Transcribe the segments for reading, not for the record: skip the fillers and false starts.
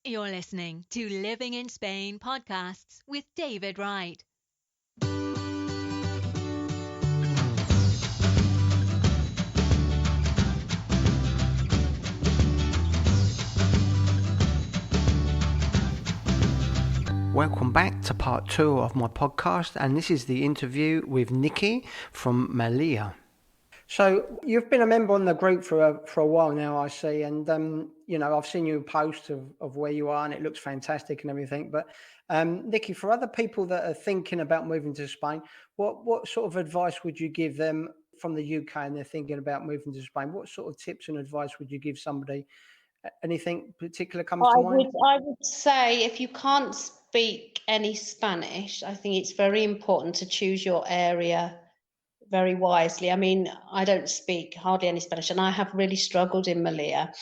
You're listening to Living in Spain podcasts with David Wright. Welcome back to part 2 of my podcast, and this is the interview with Nicky from Melilla. So you've been a member on the group for a while now, I see, and I've seen you post of where you are, and it looks fantastic and everything. But Nicky, for other people that are thinking about moving to Spain, what sort of advice would you give them from the UK and they're thinking about moving to Spain? What sort of tips and advice would you give somebody? Anything particular comes to mind? I would say if you can't speak any Spanish, I think it's very important to choose your area very wisely. I mean, I don't speak hardly any Spanish, and I have really struggled in Melilla,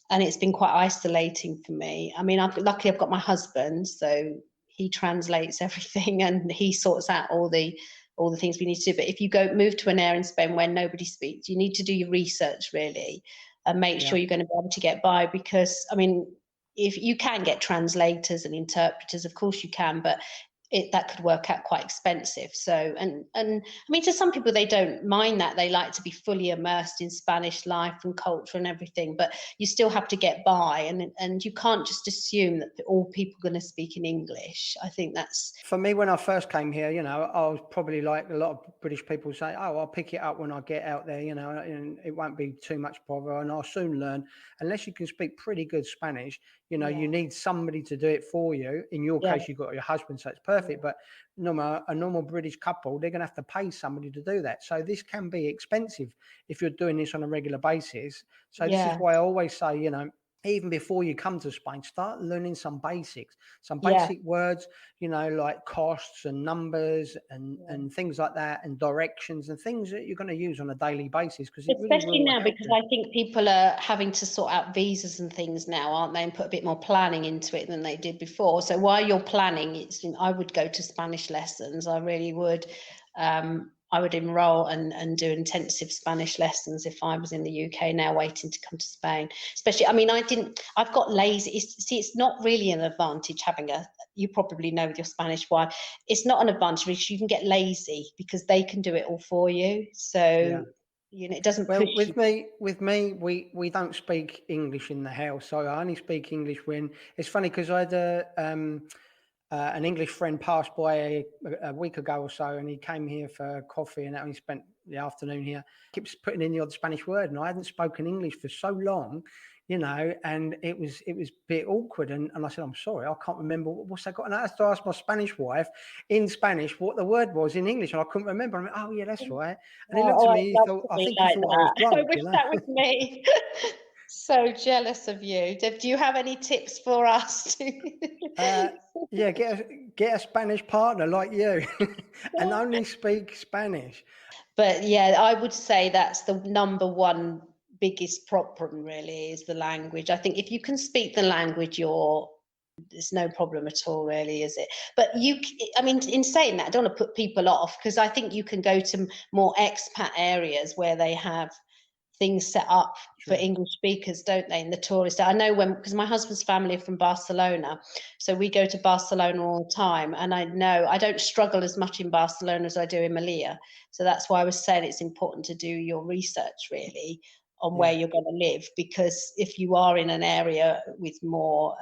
and it's been quite isolating for me. I mean, luckily I've got my husband, so he translates everything and he sorts out all the things we need to do. But if you move to an area in Spain where nobody speaks, you need to do your research really and make sure you're going to be able to get by, because I mean, if you can get translators and interpreters, of course you can, but that could work out quite expensive. So, and I mean, to some people, they don't mind that. They like to be fully immersed in Spanish life and culture and everything, but you still have to get by, and you can't just assume that all people are going to speak in English. I think that's... For me, when I first came here, I was probably like a lot of British people say, oh, I'll pick it up when I get out there, and it won't be too much bother, and I'll soon learn. Unless you can speak pretty good Spanish, you need somebody to do it for you. In your case, you've got your husband, so it's perfect. But a normal British couple, they're going to have to pay somebody to do that. So this can be expensive if you're doing this on a regular basis. So this is why I always say, even before you come to Spain, start learning some basics, some basic words, like costs and numbers and things like that, and directions and things that you're going to use on a daily basis. Especially now, because I think people are having to sort out visas and things now, aren't they? And put a bit more planning into it than they did before. So while you're planning, I would go to Spanish lessons. I really would. I would enroll and do intensive Spanish lessons if I was in the UK now waiting to come to Spain. Especially, I mean, I've got lazy. It's not really an advantage having you probably know with your Spanish wife, it's not an advantage because you can get lazy because they can do it all for you. So, it doesn't push you. With me, we don't speak English in the house. So I only speak English when it's funny, because I had an English friend passed by a week ago or so, and he came here for coffee, and he spent the afternoon here. Keeps putting in the odd Spanish word, and I hadn't spoken English for so long, and it was a bit awkward. And I said, I'm sorry, I can't remember what's that got. And I had to ask my Spanish wife in Spanish what the word was in English, and I couldn't remember. I went, oh yeah, that's right. And he looked at me, he thought, I think he thought I was drunk. I wish that was me. So jealous of you. Do you have any tips for us? Get a Spanish partner like you and only speak Spanish. But yeah, I would say that's the number one biggest problem really, is the language. I think if you can speak the language, there's no problem at all really, is it? But in saying that, I don't want to put people off, because I think you can go to more expat areas where they have things set up for English speakers, don't they? In the tourist, I know because my husband's family are from Barcelona, so we go to Barcelona all the time, and I know I don't struggle as much in Barcelona as I do in Melilla. So that's why I was saying it's important to do your research really on where you're going to live, because if you are in an area with more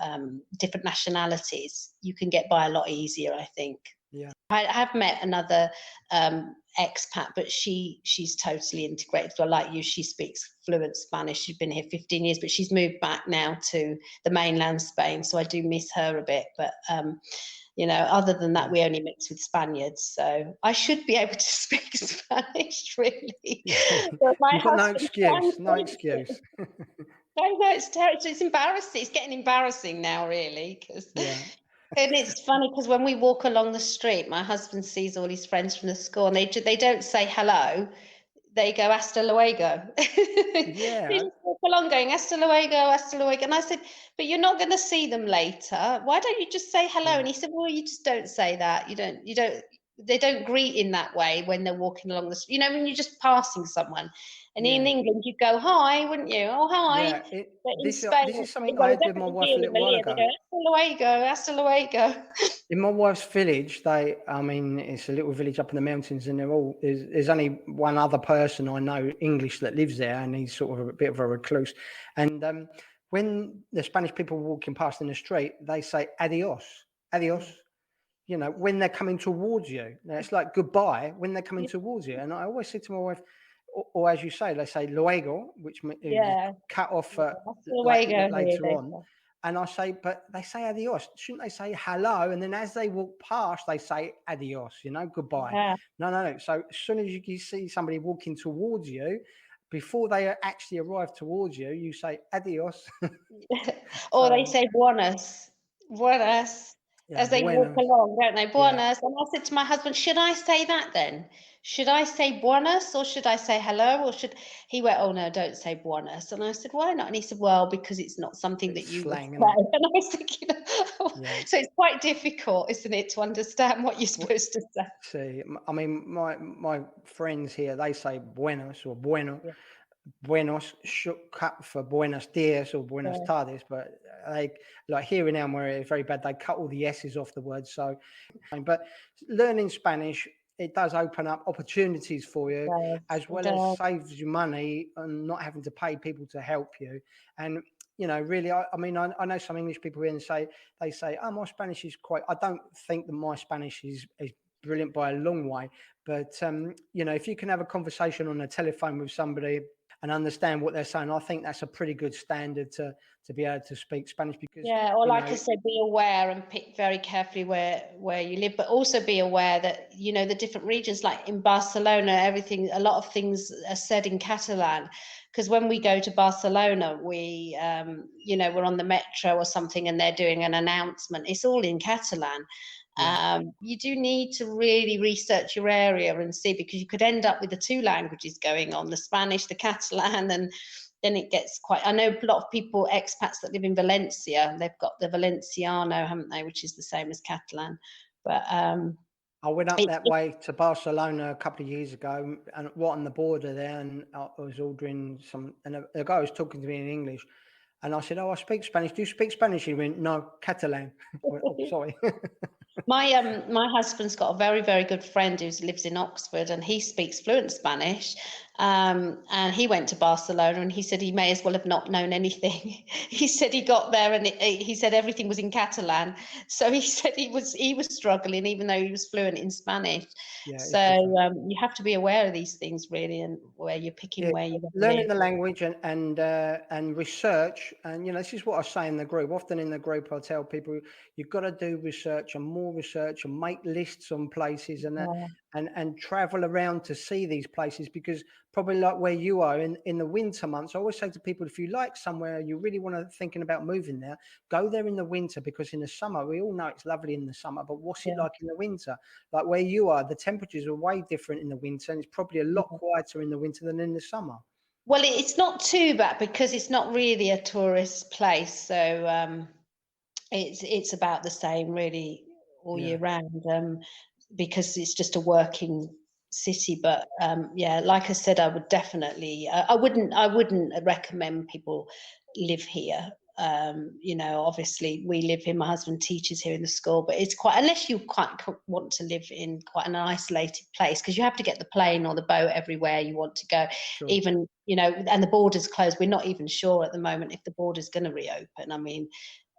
different nationalities, you can get by a lot easier, I think. Yeah, I have met another expat, but she's totally integrated. Well, like you, she speaks fluent Spanish. She's been here 15 years, but she's moved back now to the mainland Spain, so I do miss her a bit. But other than that, we only mix with Spaniards, so I should be able to speak Spanish, really. But you've got no excuse. I know, it's terrible. It's embarrassing. It's getting embarrassing now, really, because. And it's funny because when we walk along the street, my husband sees all his friends from the school, and they don't say hello. They go hasta luego. Yeah. They just walk along going hasta luego, hasta luego. And I said, but you're not going to see them later. Why don't you just say hello? And he said, well, you just don't say that. You don't. they don't greet in that way when they're walking along the street. You know, when you're just passing someone. And in England, you go, hi, wouldn't you? Oh, hi. Yeah, But in this Spain, is something I well, had with my definitely wife here a in little while Melilla, they ago. go, hasta luego. In my wife's village, I mean, it's a little village up in the mountains, and there's only one other person I know English that lives there, and he's sort of a bit of a recluse. And when the Spanish people are walking past in the street, they say adios, adios. You know, when they're coming towards you. Now, it's like goodbye when they're coming towards you. And I always say to my wife, or as you say, they say luego, which is cut off later on. And I say, but they say adios. Shouldn't they say hello? And then as they walk past, they say adios, you know, goodbye. Yeah. No. So as soon as you see somebody walking towards you, before they actually arrive towards you, you say adios. Or they say buenas. Yeah, As they buenos. walk along, don't they? Buenas. And I said to my husband, should I say that then? Should I say buenas or should I say hello? Or he went, oh no, don't say buenas. And I said, why not? And he said, well, because it's not something that you slang, would say. And I was thinking, so it's quite difficult, isn't it, to understand what you're supposed to say. See, I mean, my friends here, they say buenos or bueno. Yeah. Buenos cut for buenos dias or buenas tardes, but they like here in Elm where it's very bad, they cut all the S's off the word. So, but learning Spanish, it does open up opportunities for you, as well as saves you money and not having to pay people to help you. And you know, really, I mean, I know some English people here and they say, oh, my Spanish is quite. I don't think that my Spanish is brilliant by a long way, but you know, if you can have a conversation on the telephone with somebody and understand what they're saying, I think that's a pretty good standard to be able to speak Spanish. Because or like I said, be aware and pick very carefully where you live, but also be aware that, you know, the different regions, like in Barcelona, a lot of things are said in Catalan. Because when we go to Barcelona, we, you know, we're on the metro or something and they're doing an announcement. It's all in Catalan. You do need to really research your area and see, because you could end up with the two languages going on, the Spanish, the Catalan, and then it gets quite, I know a lot of people, expats that live in Valencia, they've got the Valenciano, haven't they, which is the same as Catalan. But I went up that way to Barcelona a couple of years ago and on the border there, and I was ordering some, and the guy was talking to me in English. And I said, oh, I speak Spanish. Do you speak Spanish? He went, no, Catalan. I went, oh, sorry. My husband's got a very, very good friend who lives in Oxford, and he speaks fluent Spanish. And he went to Barcelona, and he said he may as well have not known anything. He said he got there, and he said everything was in Catalan. So he said he was struggling, even though he was fluent in Spanish. Yeah, so you have to be aware of these things, really, and where you're picking where you're learning the language and research. And you know, this is what I say in the group. Often in the group, I tell people you've got to do research and more research and make lists on places and travel around to see these places, because probably like where you are in the winter months, I always say to people, if you like somewhere, you really want to thinking about moving there, go there in the winter, because in the summer, we all know it's lovely in the summer, but what's it like in the winter? Like where you are, the temperatures are way different in the winter, and it's probably a lot quieter in the winter than in the summer. Well, it's not too bad because it's not really a tourist place, so it's about the same really all year round, because it's just a working city. But like I said, I would definitely I wouldn't recommend people live here. You know, obviously we live here, my husband teaches here in the school, but it's quite, unless you quite want to live in quite an isolated place, because you have to get the plane or the boat everywhere you want to go. Even, you know, and the border's closed. We're not even sure at the moment if the border's going to reopen. I mean,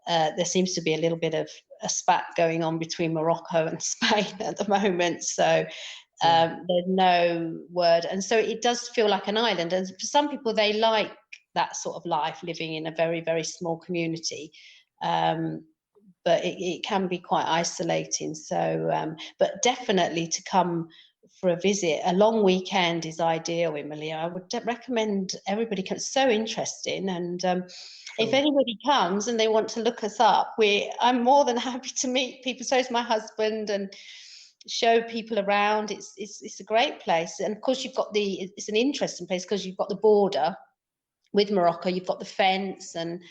there seems to be a little bit of a spat going on between Morocco and Spain at the moment. So there's no word. And so it does feel like an island. And for some people, they like that sort of life, living in a very, very small community. But it can be quite isolating. So, but definitely to come for a visit, a long weekend is ideal in Melilla. I would recommend everybody come. It's so interesting. And if anybody comes and they want to look us up, I'm more than happy to meet people. So is my husband, and show people around. It's a great place. And of course, it's an interesting place because you've got the border with Morocco, you've got the fence, and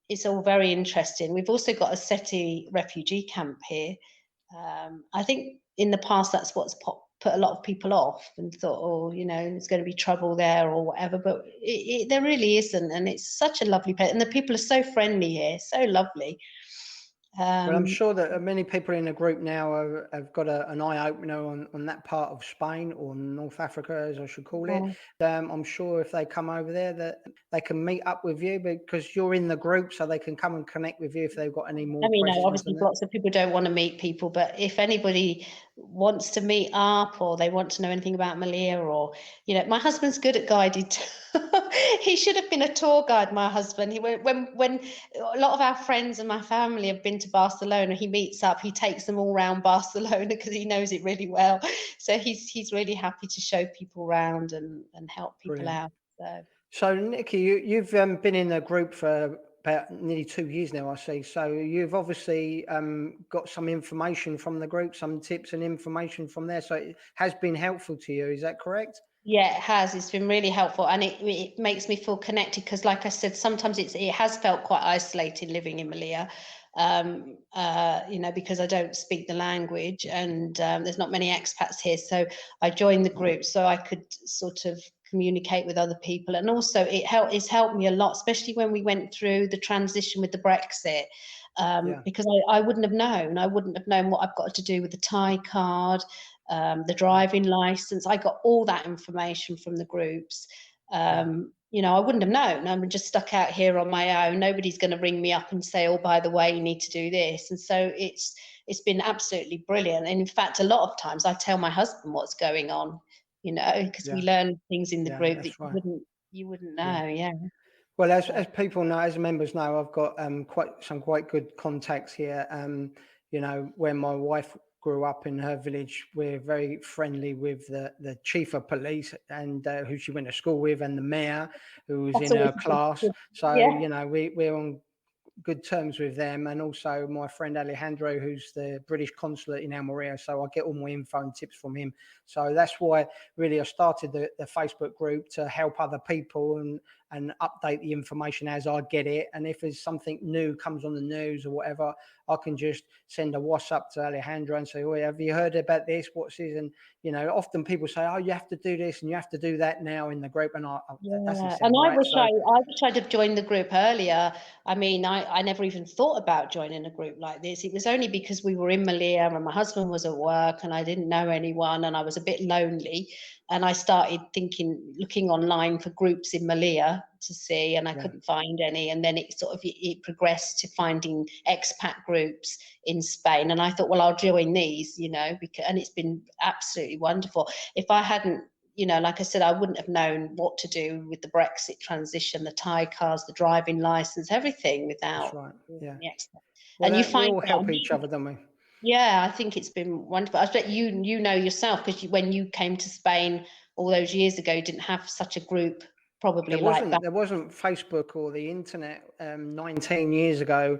it's all very interesting. We've also got a SETI refugee camp here. I think in the past, that's what's put a lot of people off and thought, oh, there's going to be trouble there or whatever. But there really isn't. And it's such a lovely place. And the people are so friendly here, so lovely. Well, I'm sure that many people in the group now have got an eye opener on that part of Spain, or North Africa, as I should call it. I'm sure if they come over there that they can meet up with you because you're in the group, so they can come and connect with you if they've got any more questions. Obviously lots of people don't want to meet people, but if anybody wants to meet up or they want to know anything about Melilla, or my husband's good at guided he should have been a tour guide, my husband. He when a lot of our friends and my family have been to Barcelona, he meets up, he takes them all around Barcelona because he knows it really well. So he's really happy to show people around and help people out. So Nicky, you've been in the group for about nearly 2 years now, I see. So you've obviously got some information from the group, some tips and information from there. So it has been helpful to you. Is that correct? Yeah, it has. It's been really helpful, and it makes me feel connected because, like I said, sometimes it has felt quite isolated living in Melilla, because I don't speak the language, and there's not many expats here. So I joined the group so I could sort of communicate with other people, and also it's helped me a lot, especially when we went through the transition with the Brexit. Because I wouldn't have known what I've got to do with the Thai card, the driving license. I got all that information from the groups. I wouldn't have known. I'm just stuck out here on my own. Nobody's going to ring me up and say, oh, by the way, you need to do this. And so it's been absolutely brilliant. And in fact, a lot of times I tell my husband what's going on, because we learn things in the group that you wouldn't know. Yeah. Well, as people know, as members know, I've got quite good contacts here. When my wife grew up in her village, we're very friendly with the chief of police and who she went to school with, and the mayor who was in her class. So we're on good terms with them, and also my friend Alejandro, who's the British consulate in Almeria. So I get all my info and tips from him. So that's why really I started the Facebook group, to help other people and update the information as I get it. And if there's something new comes on the news or whatever, I can just send a WhatsApp to Alejandro and say, oh, have you heard about this? What's this? And, often people say, oh, you have to do this and you have to do that now in the group. And I wish I'd have joined the group earlier. I mean, I never even thought about joining a group like this. It was only because we were in Melilla and my husband was at work and I didn't know anyone and I was a bit lonely. And I started looking online for groups in Melilla to see, and I couldn't find any. And then it progressed to finding expat groups in Spain. And I thought, well, I'll join these, and it's been absolutely wonderful. If I hadn't, like I said, I wouldn't have known what to do with the Brexit transition, the Thai cars, the driving license, everything without the expat. Well, and we all help each other, don't we? Yeah, I think it's been wonderful. I bet you know yourself, because when you came to Spain all those years ago, you didn't have such a group probably like that. There wasn't Facebook or the internet 19 years ago.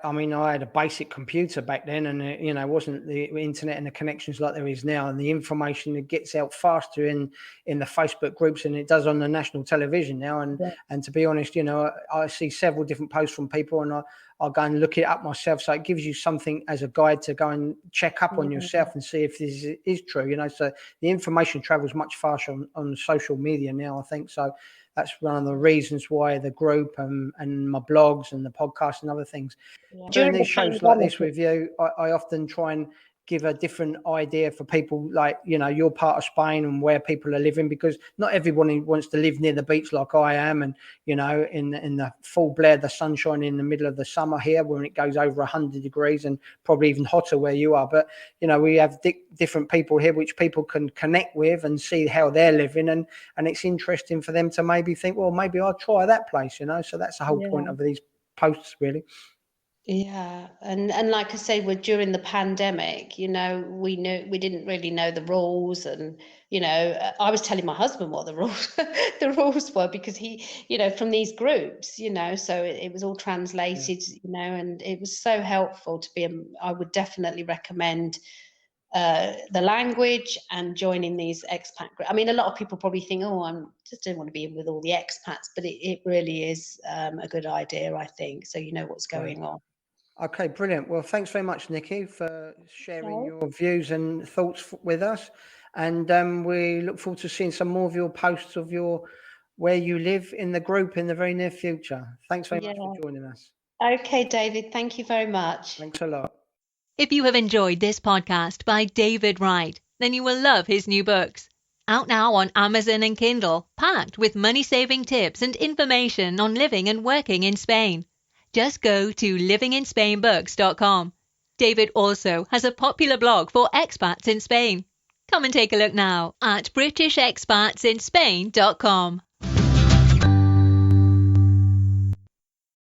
I mean, I had a basic computer back then, and it wasn't the internet and the connections like there is now. And the information that gets out faster in the Facebook groups than it does on the national television now. And to be honest, I see several different posts from people, and I'll go and look it up myself. So it gives you something as a guide to go and check up on yourself and see if this is true. So the information travels much faster on social media now, I think. So that's one of the reasons why the group and my blogs and the podcast and other things. Doing these shows like this with you, I often try and give a different idea for people, like, your part of Spain and where people are living, because not everybody wants to live near the beach like I am, and in the full blare, the sunshine in the middle of the summer here when it goes over 100 degrees and probably even hotter where you are. But we have different people here which people can connect with and see how they're living, and it's interesting for them to maybe think, well, maybe I'll try that place. So that's the whole point of these posts, really. Yeah, and like I say, during the pandemic, we didn't really know the rules, and I was telling my husband what the rules were, because he, from these groups, so it was all translated, and it was so helpful to be. I would definitely recommend the language and joining these expat groups. I mean, a lot of people probably think, oh, I just don't want to be in with all the expats, but it really is a good idea, I think. So what's going on. Okay, brilliant. Well, thanks very much, Nicky, for sharing Okay. your views and thoughts with us. And we look forward to seeing some more of your posts of where you live in the group in the very near future. Thanks very much for Yeah. joining us. Okay, David, thank you very much. Thanks a lot. If you have enjoyed this podcast by David Wright, then you will love his new books. Out now on Amazon and Kindle, packed with money-saving tips and information on living and working in Spain. Just go to livinginspainbooks.com. David also has a popular blog for expats in Spain. Come and take a look now at britishexpatsinspain.com.